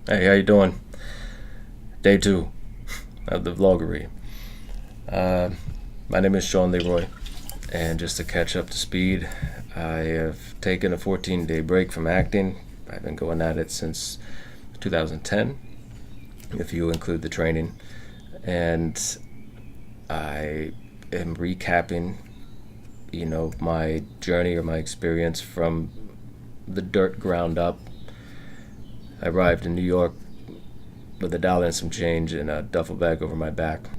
Hey, how you doing? Day two of the vloggery. Uh, my name is LeeRoy, and just to catch up to speed, I have taken a 14-day break from acting. I've been going at it since 2010, if you include the training, and I am recapping, my journey or my experience from the dirt ground up. I arrived in New York with $1 and some change and a duffel bag over my back.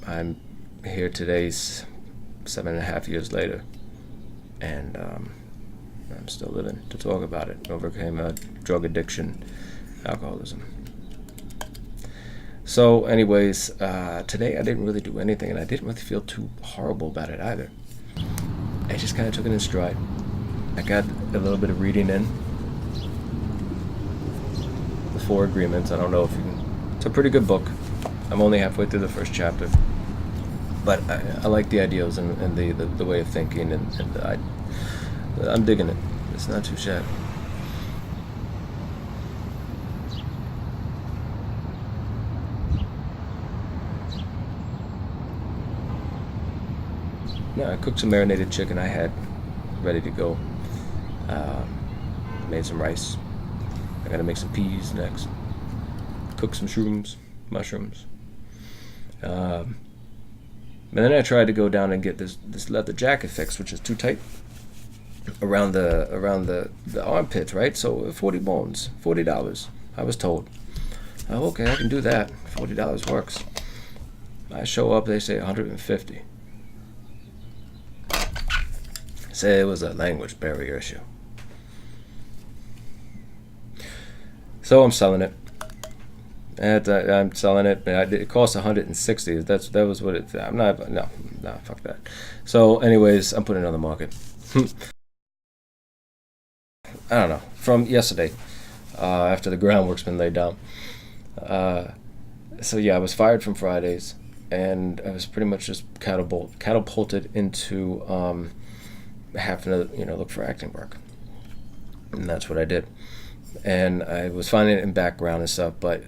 I'm here today, 7.5 years later, and I'm still living to talk about it. Overcame a drug addiction, alcoholism. So, anyways, today I didn't really do anything, and I didn't really feel too horrible about it either. I just kind of took it in stride. I got a little bit of reading in. The Four Agreements. I don't know if you can. It's a pretty good book. I'm only halfway through the first chapter, but I like the ideals and the way of thinking, and I'm digging it. It's not too shabby. Yeah, I cooked some marinated chicken I had ready to go. Made some rice. I gotta make some peas next. Cook some mushrooms. Um, and then I tried to go down and get this leather jacket fixed, which is too tight around the armpits, right? So 40 bones, $40. I was told. Oh, okay, I can do that. $40 works. I show up, they say 150. Say it was a language barrier issue. So I'm selling it. And I'm selling it. It costs 160. That was what it. I'm not. No, fuck that. So, anyways, I'm putting it on the market. I don't know. From yesterday, after the groundwork's been laid down. So yeah, I was fired from Fridays, and I was pretty much just catapulted into having to look for acting work, and that's what I did. And I was finding it in background and stuff, but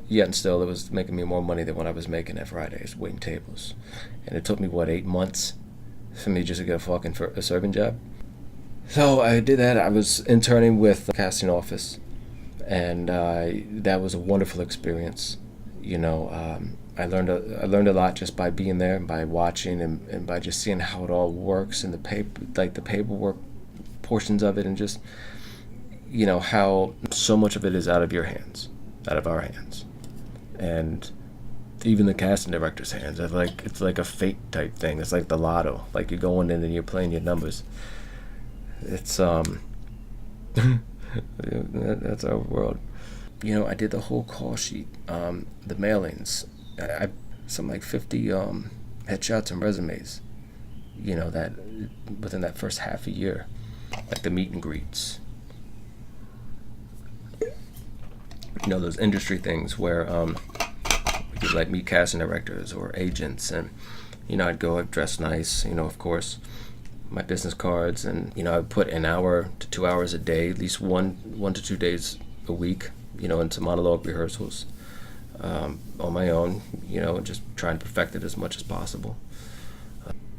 yet and still, it was making me more money than what I was making at Fridays, waiting tables. And it took me, 8 months for me just to get a serving job. So I did that. I was interning with the casting office, and that was a wonderful experience. I learned a lot just by being there, and by watching, and by just seeing how it all works, and the paperwork portions of it, and just how so much of it is out of our hands, and even the casting director's hands. It's like a fate type thing. It's like the lotto. Like you're going in and you're playing your numbers. It's that's our world. I did the whole call sheet, the mailings. I something like 50 headshots and resumes. That within that first half a year, like the meet and greets. Those industry things where you like meet casting directors or agents, and I'd dress nice, of course, my business cards, and I'd put an hour to 2 hours a day, at least one to 2 days a week, into monologue rehearsals, on my own, and just trying to perfect it as much as possible.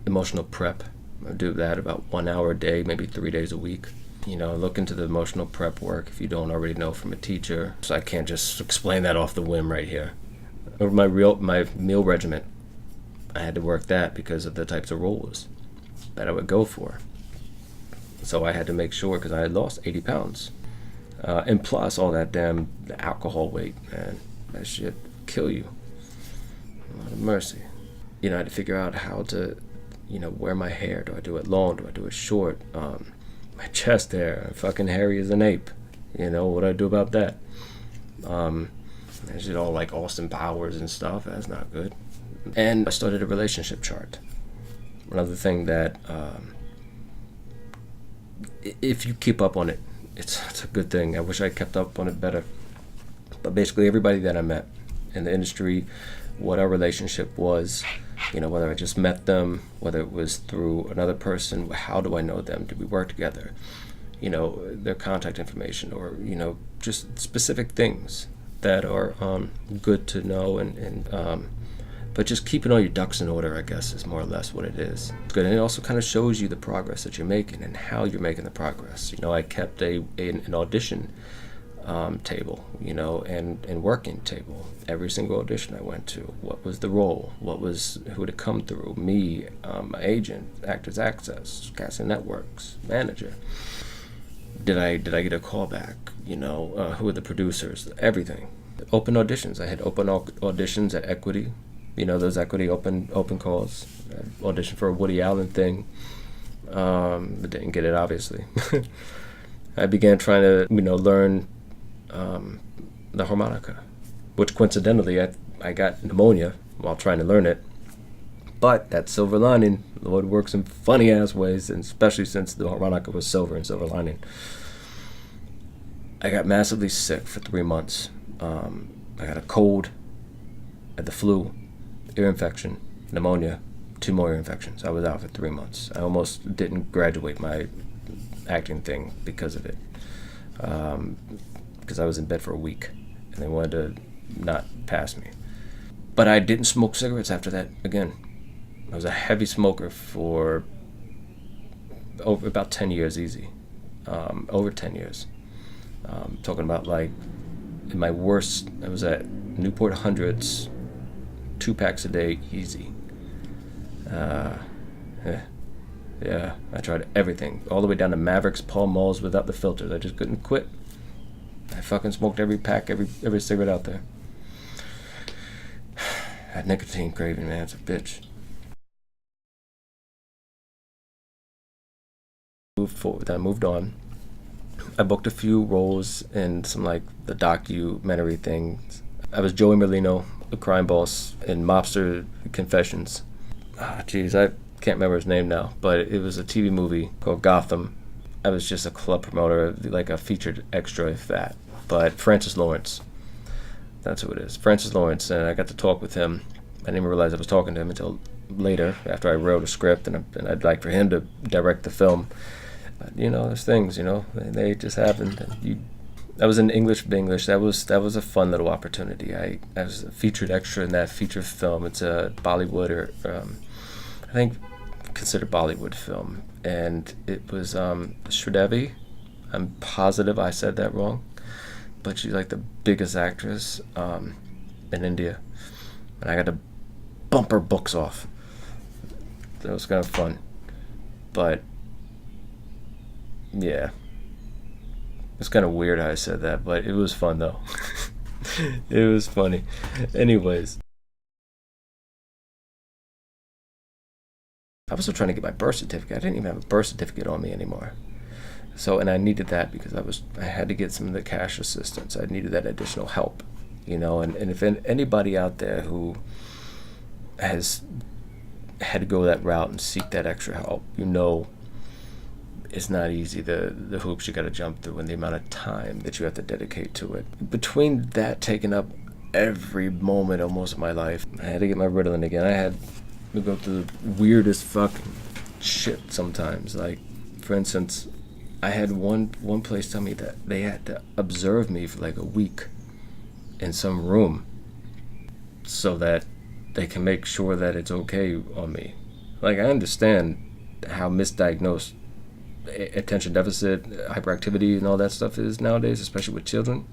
Emotional prep, I do that about 1 hour a day, maybe 3 days a week. Look into the emotional prep work if you don't already know from a teacher. So I can't just explain that off the whim right here. Or my meal regimen, I had to work that because of the types of roles that I would go for. So I had to make sure, because I had lost 80 pounds. And plus all that damn alcohol weight, man. That shit kill you. A lot of mercy. I had to figure out how to, wear my hair. Do I do it long? Do I do it short? My chest hair, fucking hairy as an ape. What do I do about that? Is it all like Austin Powers and stuff? That's not good. And I started a relationship chart. Another thing that, if you keep up on it, it's a good thing. I wish I kept up on it better. But basically, everybody that I met in the industry, what our relationship was, whether I just met them, whether it was through another person, how do I know them? Did we work together? Their contact information, or, just specific things that are good to know, and but just keeping all your ducks in order, I guess, is more or less what it is. It's good, and it also kind of shows you the progress that you're making and how you're making the progress. I kept an audition table, and working table. Every single audition I went to, what was the role? Who would it come through? Me, my agent, Actors Access, casting networks, manager. Did I get a call back? Who were the producers? Everything. Open auditions. I had open auditions at Equity. Those Equity open calls. I auditioned for a Woody Allen thing, but didn't get it, obviously. I began trying to, learn the harmonica, which coincidentally I got pneumonia while trying to learn it. But that silver lining, the Lord works in funny ass ways, and especially since the harmonica was silver and silver lining. I got massively sick for 3 months. I got a cold, had the flu, ear infection, pneumonia, 2 more ear infections. I was out for 3 months. I almost didn't graduate my acting thing because of it. Because I was in bed for a week, and they wanted to not pass me. But I didn't smoke cigarettes after that again. I was a heavy smoker for over about 10 years easy. Over 10 years. Talking about in my worst, I was at Newport Hundreds, 2 packs a day easy. Yeah, I tried everything, all the way down to Mavericks, Pall Malls without the filters. I just couldn't quit. I fucking smoked every pack, every cigarette out there. That nicotine craving, man, it's a bitch. Moved forward, I moved on. I booked a few roles in some the documentary things. I was Joey Merlino, the crime boss in Mobster Confessions. I can't remember his name now, but it was a TV movie called Gotham. I was just a club promoter, like a featured extra, if that. But Francis Lawrence, that's who it is. Francis Lawrence, and I got to talk with him. I didn't even realize I was talking to him until later, after I wrote a script, and I'd like for him to direct the film. There's things, they just happened. I was in English for English. That was a fun little opportunity. I was a featured extra in that feature film. It's a Bollywood, or I think considered Bollywood film, and it was Sridevi. I'm positive I said that wrong, but she's the biggest actress in India, and I got to bump her books off. That was kind of fun, but yeah, it's kind of weird how I said that, but it was fun though. It was funny. Anyways, I was still trying to get my birth certificate. I didn't even have a birth certificate on me anymore. So, and I needed that because I had to get some of the cash assistance. I needed that additional help, and if anybody out there who has had to go that route and seek that extra help, it's not easy, the hoops you got to jump through and the amount of time that you have to dedicate to it. Between that taking up every moment almost of my life, I had to get my Ritalin again. I had to go through the weirdest fucking shit sometimes. For instance, I had one place tell me that they had to observe me for a week in some room so that they can make sure that it's okay on me. I understand how misdiagnosed attention deficit, hyperactivity, and all that stuff is nowadays, especially with children.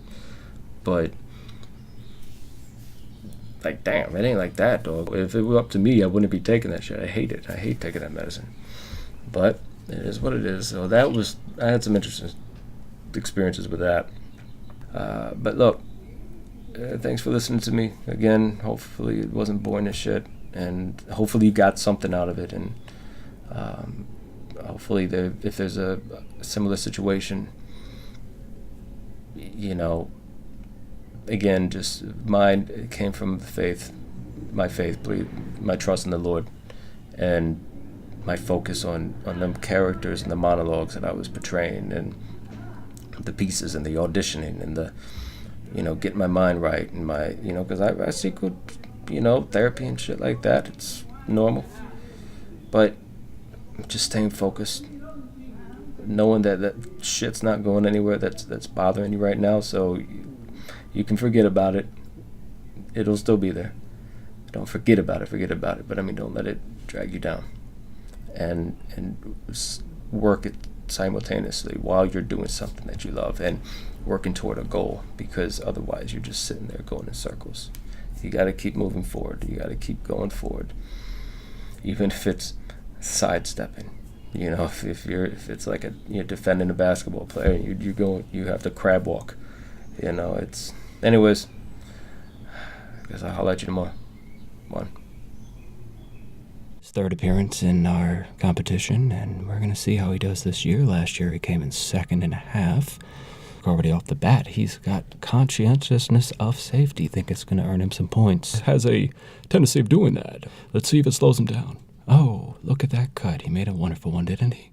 But damn, it ain't like that, dog. If it were up to me, I wouldn't be taking that shit. I hate it. I hate taking that medicine. But it is what it is. So I had some interesting experiences with that. But look, thanks for listening to me again. Hopefully it wasn't boring as shit, and hopefully you got something out of it. And hopefully if there's a similar situation, again, just mine, it came from my faith, my trust in the Lord, and my focus on them characters and the monologues that I was portraying, and the pieces and the auditioning and the, getting my mind right, and my, because I seek good, therapy and shit like that. It's normal, but just staying focused, knowing that shit's not going anywhere that's bothering you right now. So You can forget about it. It'll still be there. Don't forget about it. But I mean, don't let it drag you down. And work it simultaneously while you're doing something that you love and working toward a goal, because otherwise you're just sitting there going in circles. You got to keep moving forward. You got to keep going forward, even if it's sidestepping. You know, if it's like you're defending a basketball player, and you have to crab walk. You know, it's anyways. I guess I'll holler at you tomorrow. One. His third appearance in our competition, and we're going to see how he does this year. Last year he came in second and a half. Already off the bat, he's got conscientiousness of safety. Think it's going to earn him some points. Has a tendency of doing that. Let's see if it slows him down. Oh, look at that cut. He made a wonderful one, didn't he?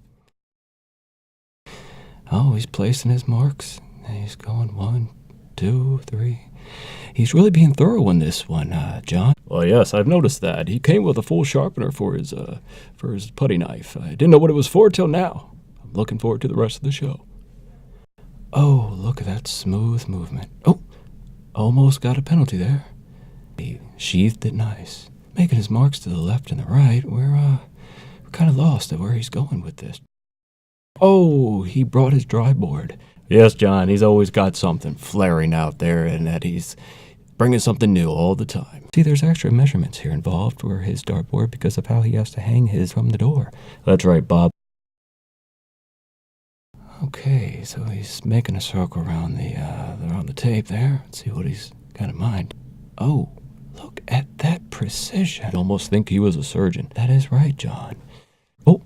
Oh, he's placing his marks. He's going 1, 2, 3. He's really being thorough in this one, John. Well, yes, I've noticed that. He came with a full sharpener for his putty knife. I didn't know what it was for till now. I'm looking forward to the rest of the show. Oh, look at that smooth movement. Oh, almost got a penalty there. He sheathed it nice. Making his marks to the left and the right. We're kind of lost at where he's going with this. Oh, he brought his dry board. Yes, John, he's always got something flaring out there, and that he's bringing something new all the time. See, there's extra measurements here involved for his dartboard because of how he has to hang his from the door. That's right, Bob. Okay, so he's making a circle around the tape there. Let's see what he's got in mind. Oh, look at that precision. I'd almost think he was a surgeon. That is right, John. Oh,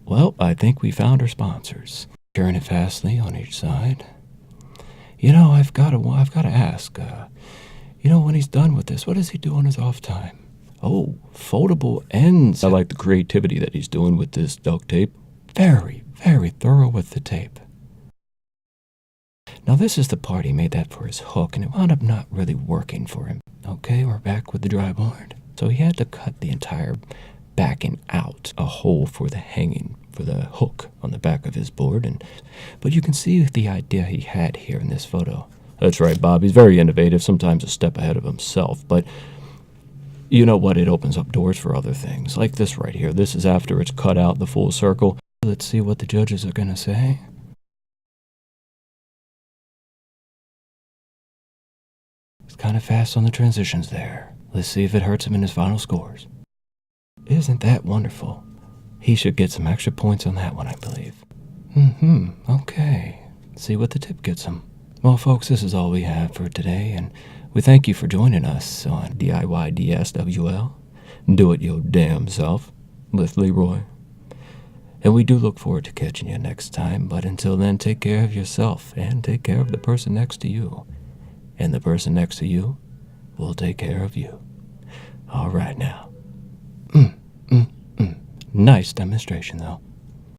well, I think we found our sponsors. Turn it fastly on each side. You know, I've got to ask. When he's done with this, what does he do on his off time? Oh, foldable ends. I like the creativity that he's doing with this duct tape. Very, very thorough with the tape. Now this is the part he made that for his hook, and it wound up not really working for him. Okay, we're back with the dry board. So he had to cut the entire backing out, a hole for the hanging, for the hook on the back of his board. But you can see the idea he had here in this photo. That's right, Bob. He's very innovative, sometimes a step ahead of himself. But you know what? It opens up doors for other things, like this right here. This is after it's cut out the full circle. Let's see what the judges are going to say. It's kind of fast on the transitions there. Let's see if it hurts him in his final scores. Isn't that wonderful? He should get some extra points on that one, I believe. Okay. See what the tip gets him. Well, folks, this is all we have for today, and we thank you for joining us on DIYDSWL. Do it your damn self with LeeRoy. And we do look forward to catching you next time, but until then, take care of yourself and take care of the person next to you. And the person next to you will take care of you. All right now. Nice demonstration, though.